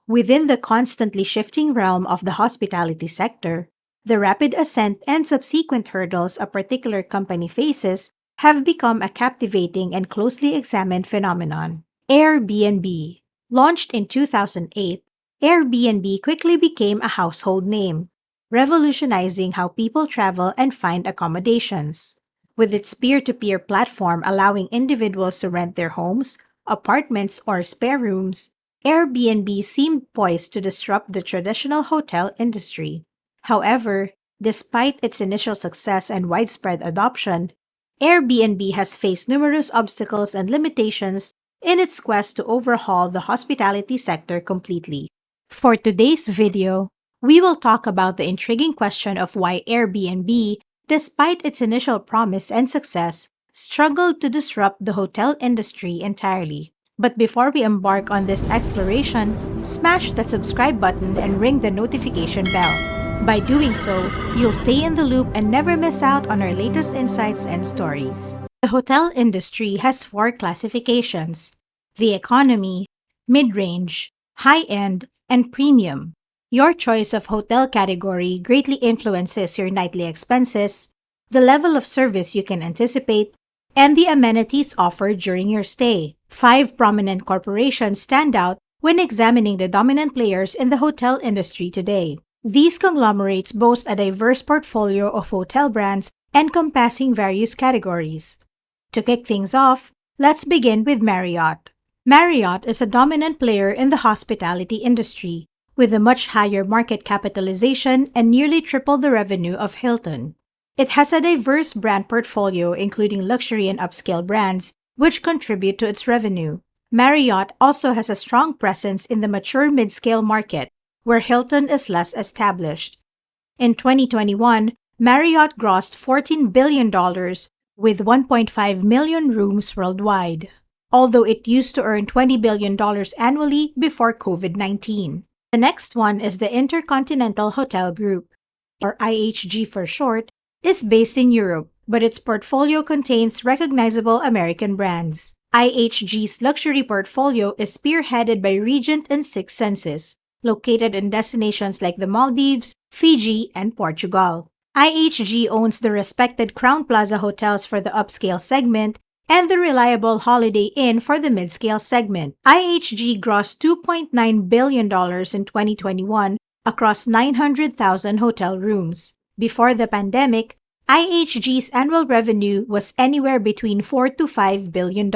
Within the constantly shifting realm of the hospitality sector, the rapid ascent and subsequent hurdles a particular company faces have become a captivating and closely examined phenomenon. Airbnb. Launched in 2008, Airbnb quickly became a household name, revolutionizing how people travel and find accommodations. With its peer to peer platform allowing individuals to rent their homes, apartments, or spare rooms, Airbnb seemed poised to disrupt the traditional hotel industry. However, despite its initial success and widespread adoption, Airbnb has faced numerous obstacles and limitations in its quest to overhaul the hospitality sector completely. For today's video, we will talk about the intriguing question of why Airbnb, despite its initial promise and success, struggled to disrupt the hotel industry entirely. But before we embark on this exploration, smash that subscribe button and ring the notification bell. By doing so, you'll stay in the loop and never miss out on our latest insights and stories. The hotel industry has four classifications: the economy, mid-range, high-end, and premium. Your choice of hotel category greatly influences your nightly expenses, the level of service you can anticipate, and the amenities offered during your stay. Five prominent corporations stand out when examining the dominant players in the hotel industry today. These conglomerates boast a diverse portfolio of hotel brands encompassing various categories. To kick things off, let's begin with Marriott. Marriott is a dominant player in the hospitality industry, with a much higher market capitalization and nearly triple the revenue of Hilton. It has a diverse brand portfolio including luxury and upscale brands, which contribute to its revenue. Marriott also has a strong presence in the mature mid-scale market, where Hilton is less established. In 2021, Marriott grossed $14 billion with 1.5 million rooms worldwide, although it used to earn $20 billion annually before COVID-19. The next one is the Intercontinental Hotel Group, or IHG for short, is based in Europe, but its portfolio contains recognizable American brands. IHG's luxury portfolio is spearheaded by Regent and Six Senses, located in destinations like the Maldives, Fiji, and Portugal. IHG owns the respected Crowne Plaza hotels for the upscale segment and the reliable Holiday Inn for the mid-scale segment. IHG grossed $2.9 billion in 2021 across 900,000 hotel rooms. Before the pandemic, IHG's annual revenue was anywhere between $4 to $5 billion.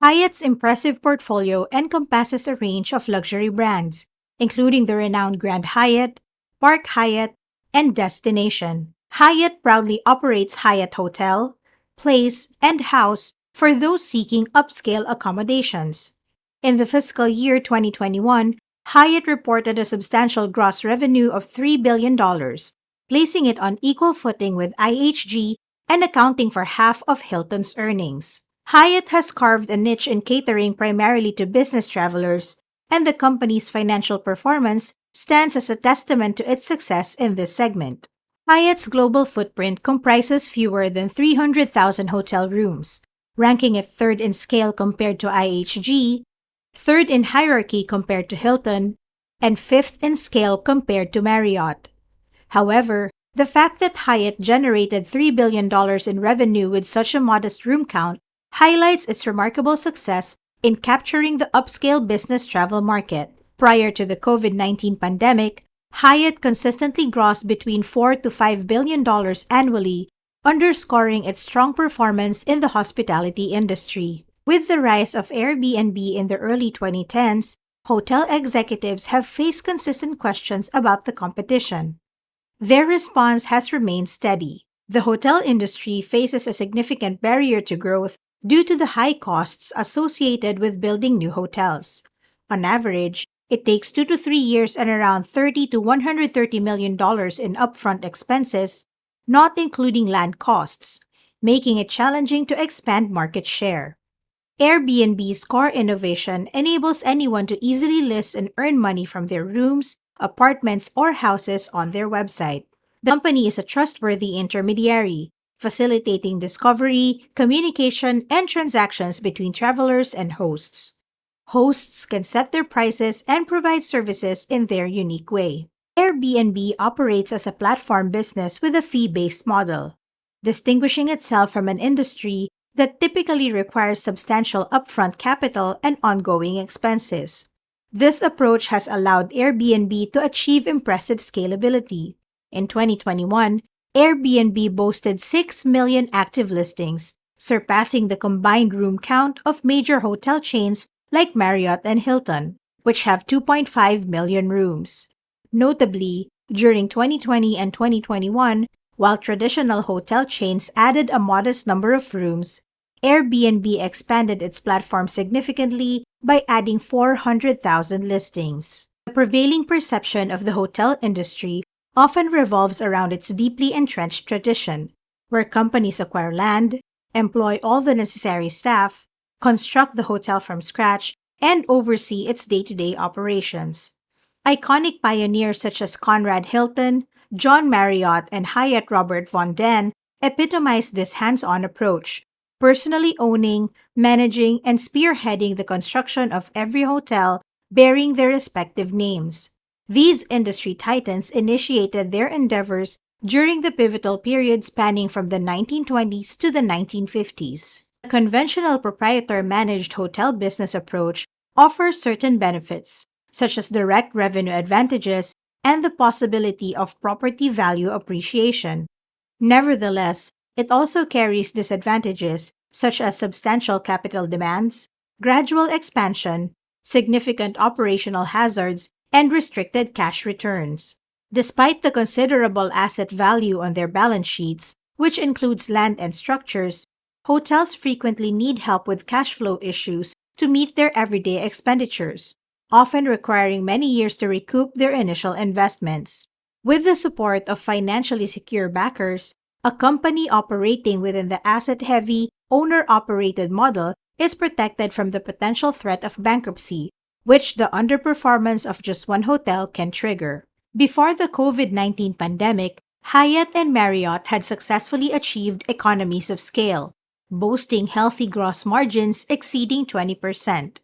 Hyatt's impressive portfolio encompasses a range of luxury brands, including the renowned Grand Hyatt, Park Hyatt, and Destination. Hyatt proudly operates Hyatt Hotel, Place, and House for those seeking upscale accommodations. In the fiscal year 2021, Hyatt reported a substantial gross revenue of $3 billion, placing it on equal footing with IHG and accounting for half of Hilton's earnings. Hyatt has carved a niche in catering primarily to business travelers, and the company's financial performance stands as a testament to its success in this segment. Hyatt's global footprint comprises fewer than 300,000 hotel rooms, ranking it third in scale compared to IHG, third in hierarchy compared to Hilton, and fifth in scale compared to Marriott. However, the fact that Hyatt generated $3 billion in revenue with such a modest room count highlights its remarkable success in capturing the upscale business travel market. Prior to the COVID-19 pandemic, Hyatt consistently grossed between $4 to $5 billion annually, underscoring its strong performance in the hospitality industry. With the rise of Airbnb in the early 2010s, hotel executives have faced consistent questions about the competition. Their response has remained steady. The hotel industry faces a significant barrier to growth due to the high costs associated with building new hotels. On average, it takes 2 to 3 years and around $30 to $130 million in upfront expenses, not including land costs, making it challenging to expand market share. Airbnb's core innovation enables anyone to easily list and earn money from their rooms, apartments, or houses on their website. The company is a trustworthy intermediary, facilitating discovery, communication, and transactions between travelers and hosts. Hosts can set their prices and provide services in their unique way. Airbnb operates as a platform business with a fee-based model, distinguishing itself from an industry that typically requires substantial upfront capital and ongoing expenses. This approach has allowed Airbnb to achieve impressive scalability. In 2021, Airbnb boasted 6 million active listings, surpassing the combined room count of major hotel chains like Marriott and Hilton, which have 2.5 million rooms. Notably, during 2020 and 2021, while traditional hotel chains added a modest number of rooms, Airbnb expanded its platform significantly by adding 400,000 listings. The prevailing perception of the hotel industry often revolves around its deeply entrenched tradition, where companies acquire land, employ all the necessary staff, construct the hotel from scratch, and oversee its day-to-day operations. Iconic pioneers such as Conrad Hilton, John Marriott, and Hyatt Robert Von Den epitomize this hands-on approach, personally owning, managing, and spearheading the construction of every hotel bearing their respective names. These industry titans initiated their endeavors during the pivotal period spanning from the 1920s to the 1950s. The conventional proprietor-managed hotel business approach offers certain benefits, such as direct revenue advantages and the possibility of property value appreciation. Nevertheless, it also carries disadvantages such as substantial capital demands, gradual expansion, significant operational hazards, and restricted cash returns. Despite the considerable asset value on their balance sheets, which includes land and structures, hotels frequently need help with cash flow issues to meet their everyday expenditures, often requiring many years to recoup their initial investments. With the support of financially secure backers, a company operating within the asset-heavy, owner-operated model is protected from the potential threat of bankruptcy, which the underperformance of just one hotel can trigger. Before the COVID-19 pandemic, Hyatt and Marriott had successfully achieved economies of scale, boasting healthy gross margins exceeding 20%.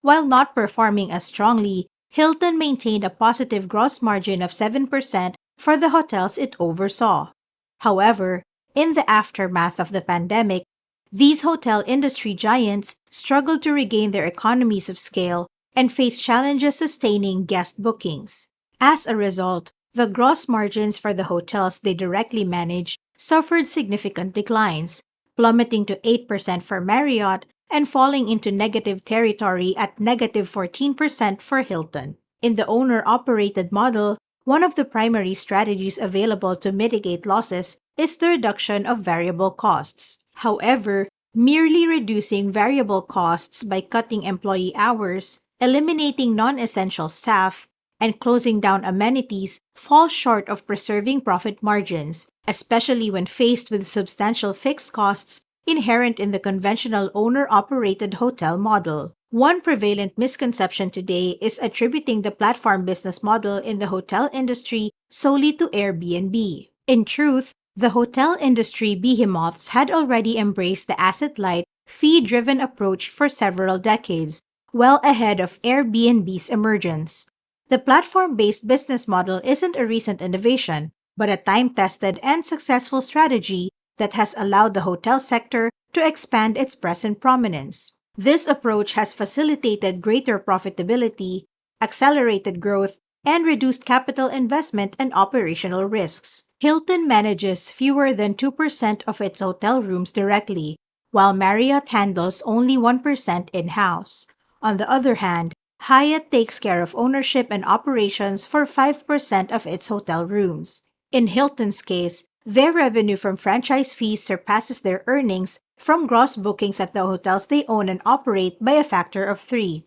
While not performing as strongly, Hilton maintained a positive gross margin of 7% for the hotels it oversaw. However, in the aftermath of the pandemic, these hotel industry giants struggled to regain their economies of scale and faced challenges sustaining guest bookings. As a result, the gross margins for the hotels they directly manage suffered significant declines, plummeting to 8% for Marriott and falling into negative territory at negative 14% for Hilton. In the owner-operated model, one of the primary strategies available to mitigate losses is the reduction of variable costs. However, merely reducing variable costs by cutting employee hours, eliminating non-essential staff, and closing down amenities falls short of preserving profit margins, especially when faced with substantial fixed costs inherent in the conventional owner-operated hotel model. One prevalent misconception today is attributing the platform business model in the hotel industry solely to Airbnb. In truth, the hotel industry behemoths had already embraced the asset-light, fee-driven approach for several decades, well ahead of Airbnb's emergence. The platform-based business model isn't a recent innovation, but a time-tested and successful strategy that has allowed the hotel sector to expand its present prominence. This approach has facilitated greater profitability, accelerated growth, and reduced capital investment and operational risks. Hilton manages fewer than 2% of its hotel rooms directly, while Marriott handles only 1% in-house. On the other hand, Hyatt takes care of ownership and operations for 5% of its hotel rooms. In Hilton's case, their revenue from franchise fees surpasses their earnings from gross bookings at the hotels they own and operate by a factor of 3.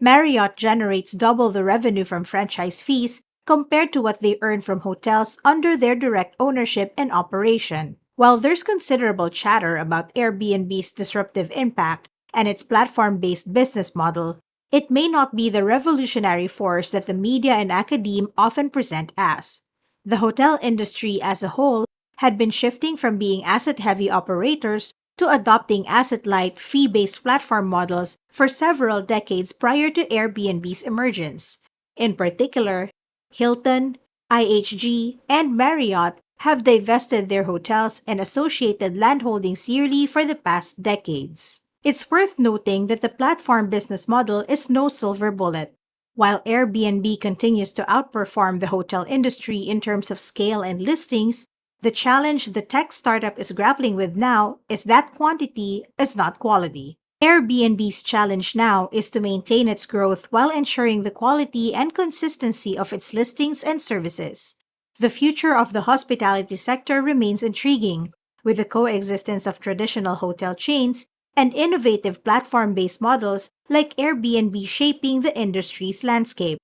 Marriott generates double the revenue from franchise fees compared to what they earn from hotels under their direct ownership and operation. While there's considerable chatter about Airbnb's disruptive impact and its platform-based business model, it may not be the revolutionary force that the media and academe often present as. The hotel industry as a whole had been shifting from being asset-heavy operators to adopting asset-light, fee-based platform models for several decades prior to Airbnb's emergence. In particular, Hilton, IHG, and Marriott have divested their hotels and associated landholdings yearly for the past decades. It's worth noting that the platform business model is no silver bullet. While Airbnb continues to outperform the hotel industry in terms of scale and listings, the challenge the tech startup is grappling with now is that quantity is not quality. Airbnb's challenge now is to maintain its growth while ensuring the quality and consistency of its listings and services. The future of the hospitality sector remains intriguing, with the coexistence of traditional hotel chains and innovative platform-based models like Airbnb shaping the industry's landscape.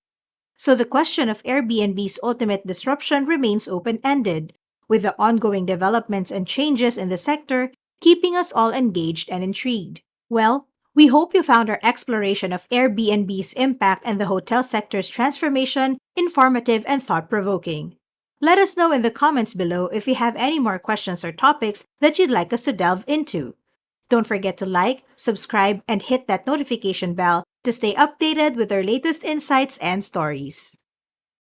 So the question of Airbnb's ultimate disruption remains open-ended, with the ongoing developments and changes in the sector keeping us all engaged and intrigued. Well, we hope you found our exploration of Airbnb's impact and the hotel sector's transformation informative and thought-provoking. Let us know in the comments below if you have any more questions or topics that you'd like us to delve into. Don't forget to like, subscribe, and hit that notification bell to stay updated with our latest insights and stories.